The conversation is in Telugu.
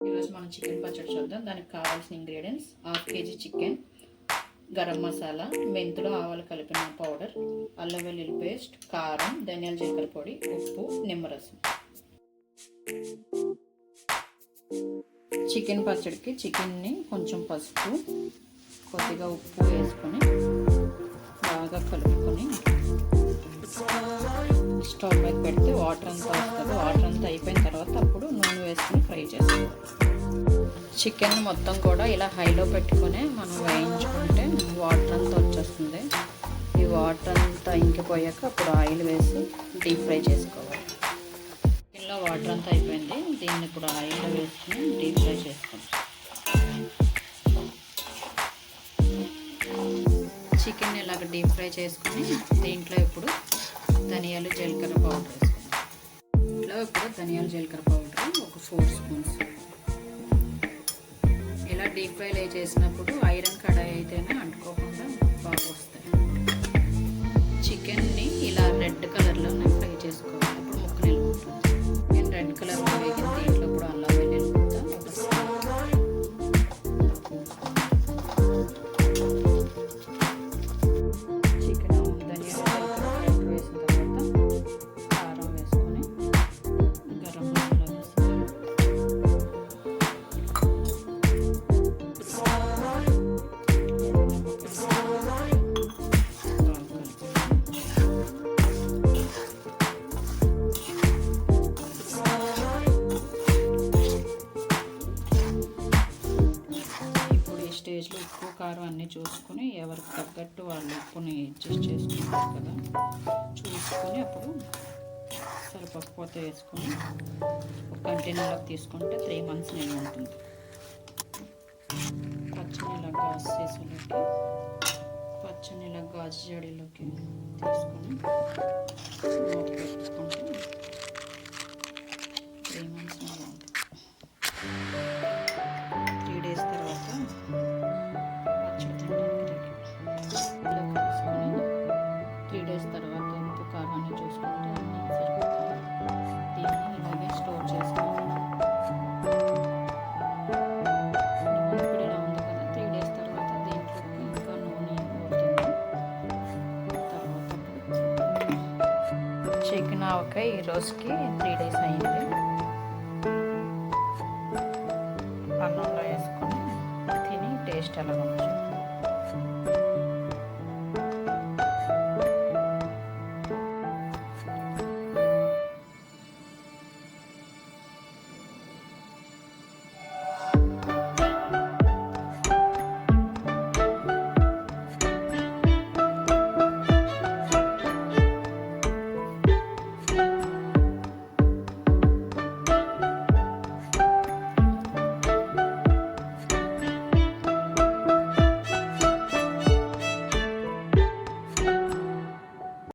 ఈరోజు మనం చికెన్ పచ్చడి చూద్దాం. దానికి కావాల్సిన ingredients: 1/2 kg chicken, garam masala, మెంతులు ఆవాలు కలిపిన పౌడర్, అల్లం వెల్లుల్లి పేస్ట్, కారం, ధనియాల జీలకర్ర పొడి, ఉప్పు, నిమ్మరసం. చికెన్ పచ్చడికి చికెన్ని కొంచెం పసుపు, కొద్దిగా ఉప్పు వేసుకొని బాగా కలుపుకొని స్టవ్ మీద పెడితే వాటర్ అంతా వస్తుంది. వాటర్ అంతా అయిపోయిన తర్వాత అప్పుడు నూనె వేసుకొని ఫ్రై చేసుకోవాలి. చికెన్ మొత్తం కూడా ఇలా హైలో పెట్టుకొని మనం వేయించుకుంటే వాటర్ అంతా వచ్చేస్తుంది. ఈ వాటర్ అంతా ఇంకిపోయాక అప్పుడు ఆయిల్ వేసి డీప్ ఫ్రై చేసుకోవాలి. చికెన్లో వాటర్ అంతా అయిపోయింది. దీన్ని ఇప్పుడు ఆయిల్లో వేసుకొని డీప్ ఫ్రై చేసుకోవాలి. చికెన్ ఇలాగ డీప్ ఫ్రై చేసుకొని దీంట్లో ఇప్పుడు ధనియాలు జీలకర్ర పౌడర్ వేసుకుందాం. ఇంట్లో ఇప్పుడు ధనియాల జీలకర్ర పౌడర్ ఒక 4 స్పూన్స్. ఇలా డీప్ ఫ్రై చేసినప్పుడు ఐరన్ కడాయి అయితేనే అంటుకోకుండా బాగా వస్తాయి. చికెన్ని ఇలా రెడ్ కలర్లోనే ఫ్రై చేసుకోవాలి. అప్పుడు ముక్క నిల్వ ఉంటుంది. నేను రెడ్ కలర్లో వేగిన దీంట్లో ఇప్పుడు అల్లం వెల్లుల్లి స్టేజ్లో ఉప్పు కారం అన్నీ చూసుకొని ఎవరికి తగ్గట్టు వాళ్ళు ఉప్పుని అడ్జస్ట్ చేసుకుంటారు కదా, చూసుకొని అప్పుడు సరిపోతే వేసుకొని ఒక కంటైనర్లోకి తీసుకుంటే 3 months నిల్వ ఉంటుంది. పచ్చని ఇలా గాజు సీసాలోకి, పచ్చని ఇలా గాజు జడీలోకి తీసుకొని మూత పెట్టుకుంటే 3 months నిల్వ ఉంటుంది. 3 days తర్వాత పచ్చడి తినడానికి తీసుకొని 3 days తర్వాత ఉప్పు కారాన్ని చూసుకుంటే అన్నీ సరిపోతాయి. దీన్ని ఇలాగే స్టోర్ చేసుకోవాలి. ఇప్పుడు ఇలా ఉంది కదా, 3 days తర్వాత దీంట్లోకి ఇంకా నూనె ఊరుతుంది. తర్వాత చికెన్ ఆవకాయ ఈ రోజుకి 3 days అయింది. అన్నంలో వేసుకొని తిని టేస్ట్ ఎలా ఉంటుంది.